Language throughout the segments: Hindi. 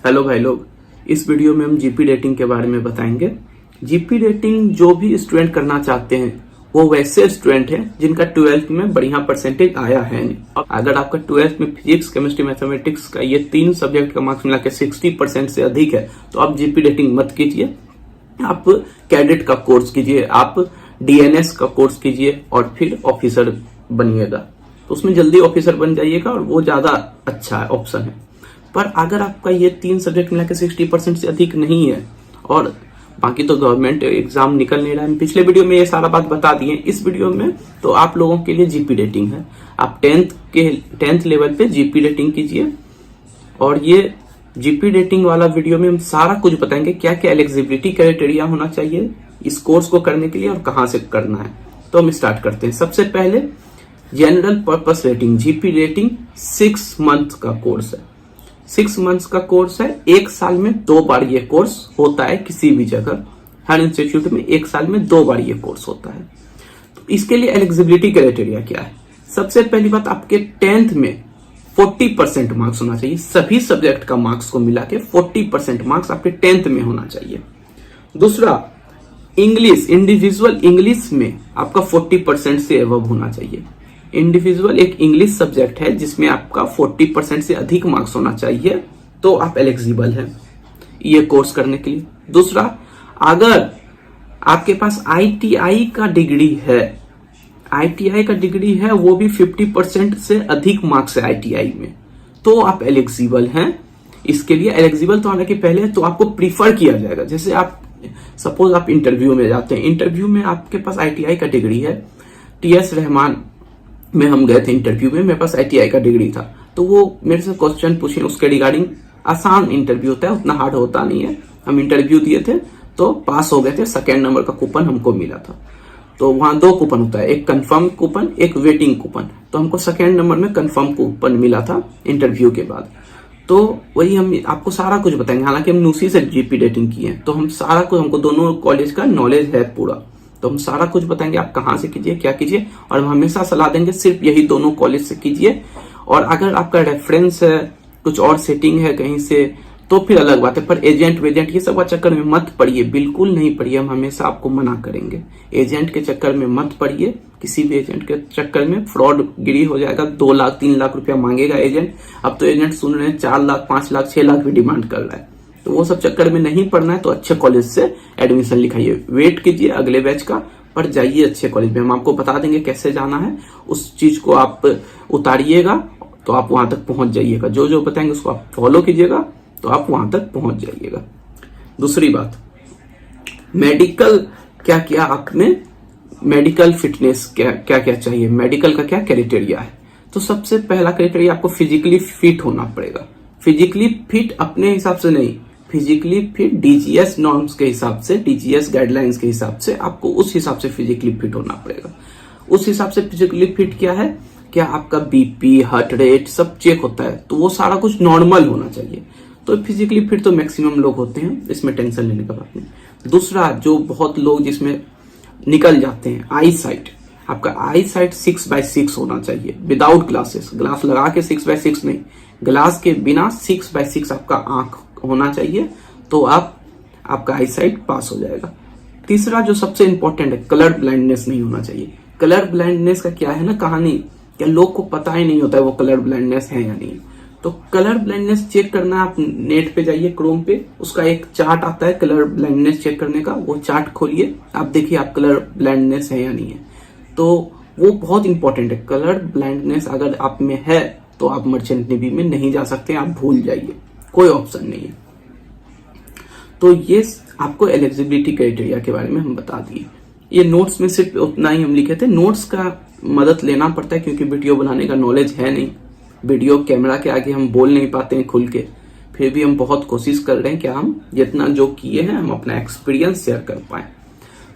हेलो भाई लोग, इस वीडियो में हम जीपी रेटिंग के बारे में बताएंगे। जीपी रेटिंग जो भी स्टूडेंट करना चाहते हैं वो वैसे स्टूडेंट हैं जिनका 12th में बढ़िया परसेंटेज आया है नहीं। और अगर आपका 12th में फिजिक्स, केमिस्ट्री, मैथमेटिक्स का ये 3 सब्जेक्ट का मार्क्स मिला के 60% से अधिक है तो आप जीपी रेटिंग मत कीजिए। आप कैडेट का कोर्स कीजिए, आप डीएनएस का कोर्स कीजिए और फिर ऑफिसर बनिएगा, तो उसमें जल्दी ऑफिसर बन जाइएगा और वो ज्यादा अच्छा ऑप्शन है। पर अगर आपका ये 3 सब्जेक्ट मिला के 60% से अधिक नहीं है और बाकी तो गवर्नमेंट एग्जाम निकल नहीं रहा है, पिछले वीडियो में ये सारा बात बता दिए। इस वीडियो में तो आप लोगों के लिए जीपी रेटिंग है। आप 10th लेवल पे जीपी रेटिंग कीजिए और ये जीपी रेटिंग वाला वीडियो में हम सारा कुछ बताएंगे, क्या क्या एलिजिबिलिटी क्राइटेरिया होना चाहिए इस कोर्स को करने के लिए और कहां से करना है। तो हम स्टार्ट करते हैं। सबसे पहले general purpose rating, GP rating 6 month का कोर्स है। 6 मंथ्स का कोर्स है। 1 साल में 2 बार ये कोर्स होता है। किसी भी जगह हर इंस्टीट्यूट में 1 साल में 2 बार ये कोर्स होता है। तो इसके लिए एलिजिबिलिटी क्राइटेरिया क्या है? सबसे पहली बात, आपके 10th में 40% मार्क्स होना चाहिए। सभी सब्जेक्ट का मार्क्स को मिला के 40% मार्क्स आपके 10th में होना चाहिए। दूसरा, इंग्लिश, इंडिविजुअल इंग्लिश में आपका 40% से एबव होना चाहिए। इंडिविजुअल एक इंग्लिश सब्जेक्ट है जिसमें आपका 40% से अधिक मार्क्स होना चाहिए, तो आप एलिजिबल हैं ये कोर्स करने के लिए। दूसरा, अगर आपके पास आईटीआई का डिग्री है, आईटीआई का डिग्री है वो भी 50% से अधिक मार्क्स है आईटीआई में, तो आप एलिजिबल हैं इसके लिए। एलिजिबल तो आने के पहले तो आपको प्रीफर किया जाएगा। जैसे आप सपोज आप इंटरव्यू में जाते हैं, इंटरव्यू में आपके पास आईटीआई का डिग्री है। टीएस रहमान में हम गए थे इंटरव्यू में, मेरे पास आईटीआई का डिग्री था, तो वो मेरे से क्वेश्चन पूछे उसके रिगार्डिंग। आसान इंटरव्यू होता है, उतना हार्ड होता नहीं है। हम इंटरव्यू दिए थे तो पास हो गए थे। 2nd नंबर का कूपन हमको मिला था। तो वहां 2 कूपन होता है, एक कंफर्म कूपन, एक वेटिंग कूपन। तो हमको 2nd नंबर में कंफर्म कूपन मिला था इंटरव्यू के बाद। तो वही हम आपको सारा कुछ बताएंगे। हालांकि हम न्यूसी से जीपी रेटिंग किए हैं तो हम सारा कुछ, हमको दोनों कॉलेज का नॉलेज है पूरा, तो हम सारा कुछ बताएंगे आप कहां से कीजिए, क्या कीजिए। और हम हमेशा सलाह देंगे सिर्फ यही दोनों कॉलेज से कीजिए। और अगर आपका रेफरेंस है, कुछ और सेटिंग है कहीं से, तो फिर अलग बात है। पर एजेंट वेजेंट ये सब का चक्कर में मत पड़िए, बिल्कुल नहीं पड़िए। हम हमेशा आपको मना करेंगे, एजेंट के चक्कर में मत पड़िए। किसी भी एजेंट के चक्कर में फ्रॉड गिरी हो जाएगा। 2 लाख 3 लाख रुपया मांगेगा एजेंट। अब तो एजेंट सुन रहे हैं 4 लाख 5 लाख 6 लाख भी डिमांड कर रहा है। तो वो सब चक्कर में नहीं पड़ना है तो अच्छे कॉलेज से एडमिशन लिखाइए। वेट कीजिए अगले बैच का, पर जाइए अच्छे कॉलेज में। हम आपको बता देंगे कैसे जाना है, उस चीज को आप उतारिएगा तो आप वहां तक पहुंच जाइएगा। जो जो बताएंगे उसको आप फॉलो कीजिएगा तो आप वहां तक पहुंच जाइएगा। दूसरी बात, मेडिकल क्या क्या आप में मेडिकल फिटनेस क्या क्या चाहिए, मेडिकल का क्या क्राइटेरिया है। तो सबसे पहला क्राइटेरिया, आपको फिजिकली फिट होना पड़ेगा। फिजिकली फिट अपने हिसाब से नहीं, फिजिकली फिट डीजीएस नॉर्म्स के हिसाब से, डीजीएस गाइडलाइंस के हिसाब से आपको उस हिसाब से फिजिकली फिट होना पड़ेगा। उस हिसाब से फिजिकली फिट क्या है, क्या आपका बीपी, हार्ट रेट सब चेक होता है, तो वो सारा कुछ नॉर्मल होना चाहिए। तो फिजिकली फिट तो मैक्सिमम लोग होते हैं, इसमें टेंशन लेने का बात नहीं। दूसरा, जो बहुत लोग जिसमें निकल जाते हैं, आई साइट। आपका आई साइट 6/6 होना चाहिए विदाउट ग्लासेस। ग्लास लगा के 6/6 नहीं, ग्लास के बिना 6/6 आपका आंख होना चाहिए, तो आपका आई साइट पास हो जाएगा। तीसरा जो सबसे इंपॉर्टेंट है, कलर ब्लाइंडनेस नहीं होना चाहिए। कलर ब्लाइंडनेस का क्या है ना कहानी, क्या लोग को पता ही नहीं होता है वो कलर ब्लाइंडनेस है या नहीं। तो कलर ब्लाइंडनेस चेक करना, आप नेट पे जाइए, क्रोम पे, उसका एक चार्ट आता है कलर ब्लाइंडनेस चेक करने का। वो चार्ट खोलिए, आप देखिए आप कलर ब्लाइंडनेस है या नहीं है। तो वो बहुत इंपॉर्टेंट है। कलर ब्लाइंडनेस अगर आप में है तो आप मर्चेंट नेवी में नहीं जा सकते, आप भूल जाइए, कोई ऑप्शन नहीं है। तो ये आपको एलिजिबिलिटी क्राइटेरिया के बारे में हम बता दिए। ये नोट्स में सिर्फ उतना ही हम लिखे थे। नोट्स का मदद लेना पड़ता है क्योंकि वीडियो बनाने का नॉलेज है नहीं। वीडियो कैमरा के आगे हम बोल नहीं पाते हैं खुल के, फिर भी हम बहुत कोशिश कर रहे हैं कि हम जितना जो किए हैं हम अपना एक्सपीरियंस शेयर कर पाए।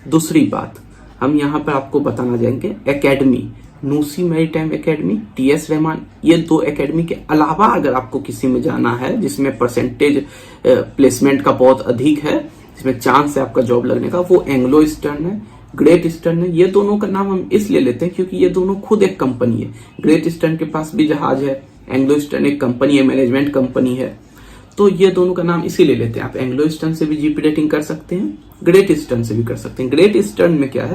दूसरी बात, हम यहाँ पर आपको बताना जाएंगे academy, NUSI maritime academy, TS Rahman, ये 2 एकेडमी के अलावा अगर आपको किसी में जाना है जिसमें परसेंटेज प्लेसमेंट का बहुत अधिक है, जिसमें चांस है आपका जॉब लगने का, वो एंग्लो ईस्टर्न है, ग्रेट ईस्टर्न है। ये दोनों का नाम हम इसलिए लेते हैं क्योंकि ये दोनों खुद एक कंपनी है। ग्रेट ईस्टर्न के पास भी जहाज है, एंग्लो ईस्टर्न एक कंपनी है, मैनेजमेंट कंपनी है। तो ये दोनों का नाम इसीलिए लेते हैं। आप एंग्लो ईस्टर्न से भी जीपी रेटिंग कर सकते हैं, ग्रेट ईस्टर्न से भी कर सकते हैं। ग्रेट ईस्टर्न में क्या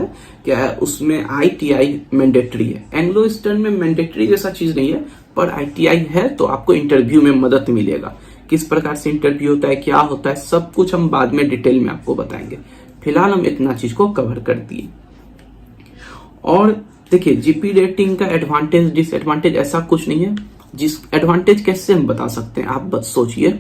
है उसमें ITI मैंडेटरी है। एंग्लो ईस्टर्न में मैंडेटरी जैसा चीज नहीं है, पर ITI है तो आपको इंटरव्यू में मदद मिलेगा। किस प्रकार से इंटरव्यू होता है, क्या होता है, सब कुछ हम बाद में डिटेल में आपको बताएंगे। फिलहाल हम इतना चीज को कवर कर दिए। और देखिए, जीपी रेटिंग का एडवांटेज डिसएडवांटेज ऐसा कुछ नहीं है। जिस एडवांटेज कैसे हम बता सकते हैं, आप बस सोचिए,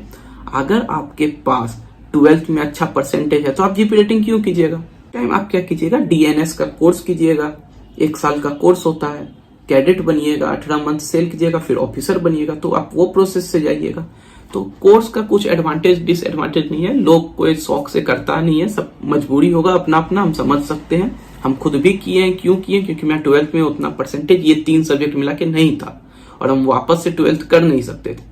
अगर आपके पास 12th में अच्छा परसेंटेज है तो आप जीपी रेटिंग क्यों कीजिएगा? टाइम आप क्या कीजिएगा, DNS का कोर्स कीजिएगा। 1 साल का कोर्स होता है, कैडेट बनिएगा, 18 मंथ सेल कीजिएगा, फिर ऑफिसर बनिएगा। तो आप वो प्रोसेस से जाइएगा। तो कोर्स का कुछ एडवांटेज डिसएडवांटेज नहीं है। लोग कोई शौक से करता नहीं है, सब मजबूरी होगा अपना अपना, हम समझ सकते हैं। हम खुद भी किए हैं। क्यों किए? क्योंकि मैं 12th में उतना परसेंटेज ये 3 सब्जेक्ट मिला के नहीं था और हम वापस से 12th कर नहीं सकते थे।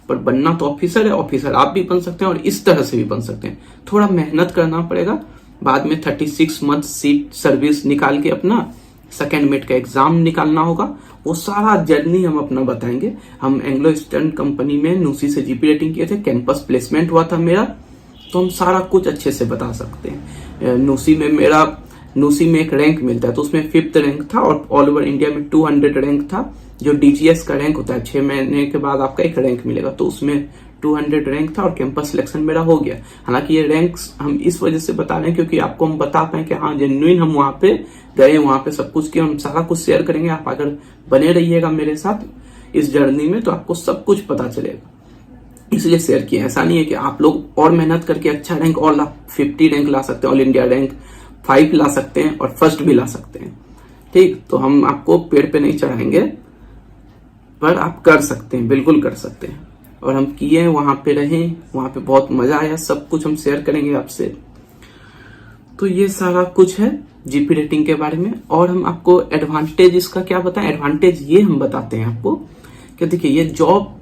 पर बनना तो ऑफिसर है, ऑफिसर आप भी बन सकते हैं और इस तरह से भी बन सकते हैं। थोड़ा मेहनत करना पड़ेगा। बाद में 36 मंथ सीट सर्विस निकाल के अपना सेकेंड मेट का एग्जाम निकालना होगा। वो सारा जर्नी हम अपना बताएंगे। हम एंग्लो ईस्टर्न कंपनी में नूसी से जीपी रेटिंग किए थे, कैंपस प्लेसमेंट हुआ था मेरा, तो हम सारा कुछ अच्छे से बता सकते हैं। नूसी में एक रैंक मिलता है, तो उसमें 5th रैंक था और ऑल ओवर इंडिया में 200 रैंक था। जो DGS का रैंक होता है, 6 महीने के बाद आपका एक रैंक मिलेगा, तो उसमें 200 रैंक था और कैंपस सिलेक्शन मेरा हो गया। हालांकि ये रैंक्स हम इस वजह से बता रहे हैं क्योंकि आपको हम बता पाए कि हाँ जेन्युइन हम वहां पे गए, वहां पे सब कुछ किया, हम सारा कुछ शेयर करेंगे। आप अगर बने रहिएगा मेरे साथ इस जर्नी में तो आपको सब कुछ पता चलेगा, इसलिए शेयर किया। ऐसा नहीं है कि आप लोग और मेहनत करके अच्छा रैंक और 50 रैंक ला सकते हैं, ऑल इंडिया रैंक 5 ला सकते हैं और फर्स्ट भी ला सकते हैं। ठीक, तो हम आपको पेड़ पे नहीं चढ़ाएंगे, पर आप कर सकते हैं, बिल्कुल कर सकते हैं। और हम किए, वहां पे रहे, वहां पे बहुत मजा आया, सब कुछ हम शेयर करेंगे आपसे। तो ये सारा कुछ है जीपी रेटिंग के बारे में। और हम आपको एडवांटेज इसका क्या बताएं, एडवांटेज ये हम बताते हैं आपको कि देखिए, ये जॉब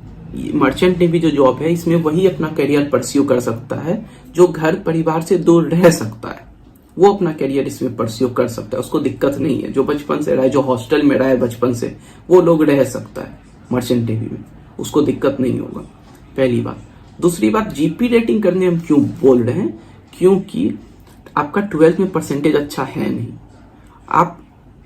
मर्चेंट नेवी जो जॉब है, इसमें वही अपना करियर परस्यू कर सकता है जो घर परिवार से दूर रह सकता है। वो अपना करियर इसमें परस्यू कर सकता है, उसको दिक्कत नहीं है। जो बचपन से रहा है, जो हॉस्टल में रहा है बचपन से, वो लोग रह सकता है मर्चेंट नेवी में, उसको दिक्कत नहीं होगा। पहली बात। दूसरी बात, जीपी रेटिंग करने हम क्यों बोल रहे हैं, क्योंकि आपका 12th में परसेंटेज अच्छा है नहीं। आप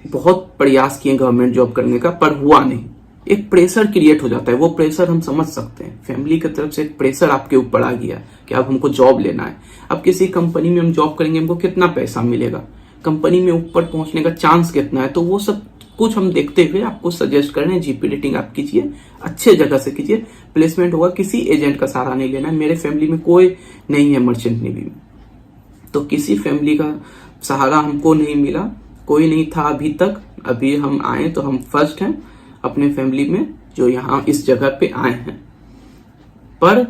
बहुत प्रयास किए गवर्नमेंट जॉब करने का, पर हुआ नहीं। एक प्रेशर क्रिएट हो जाता है, वो प्रेशर हम समझ सकते हैं। फैमिली की तरफ से एक प्रेशर आपके ऊपर आ गया कि अब हमको जॉब लेना है। अब किसी कंपनी में हम जॉब करेंगे, हमको कितना पैसा मिलेगा, कंपनी में ऊपर पहुंचने का चांस कितना है, तो वो सब कुछ हम देखते हुए आपको सजेस्ट कर रहे हैं जीपी रेटिंग आप कीजिए, अच्छे जगह से कीजिए। प्लेसमेंट होगा, किसी एजेंट का सहारा नहीं लेना है। मेरे फैमिली में कोई नहीं है मर्चेंट नेवी में, तो किसी फैमिली का सहारा हमको नहीं मिला, कोई नहीं था अभी तक। अभी हम आए तो हम फर्स्ट हैं अपने फैमिली में जो यहाँ इस जगह पे आए हैं। पर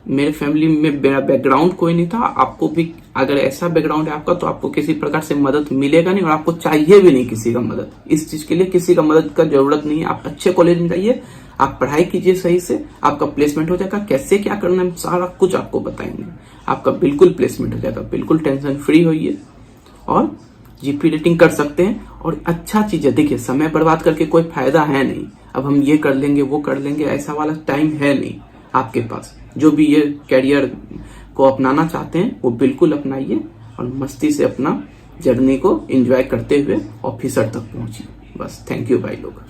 मेरे फैमिली में मेरा बैकग्राउंड कोई नहीं था। आपको भी अगर ऐसा बैकग्राउंड है आपका, तो आपको किसी प्रकार से मदद मिलेगा नहीं और आपको चाहिए भी नहीं किसी का मदद। इस चीज के लिए किसी का मदद का जरूरत नहीं है। आप अच्छे कॉलेज में जाइए, आप पढ़ाई कीजिए सही से, आपका प्लेसमेंट हो जाएगा। कैसे क्या करना है सारा कुछ आपको बताएंगे, आपका बिल्कुल प्लेसमेंट हो जाएगा। बिल्कुल टेंशन फ्री होइए और जीपी रेटिंग कर सकते हैं। और अच्छा चीज है, देखिए समय बर्बाद करके कोई फायदा है नहीं। अब हम ये कर लेंगे वो कर लेंगे, ऐसा वाला टाइम है नहीं आपके पास। जो भी ये कैरियर को अपनाना चाहते हैं वो बिल्कुल अपनाइए और मस्ती से अपना जर्नी को एंजॉय करते हुए ऑफिसर तक पहुंचिए। बस, थैंक यू भाई लोग।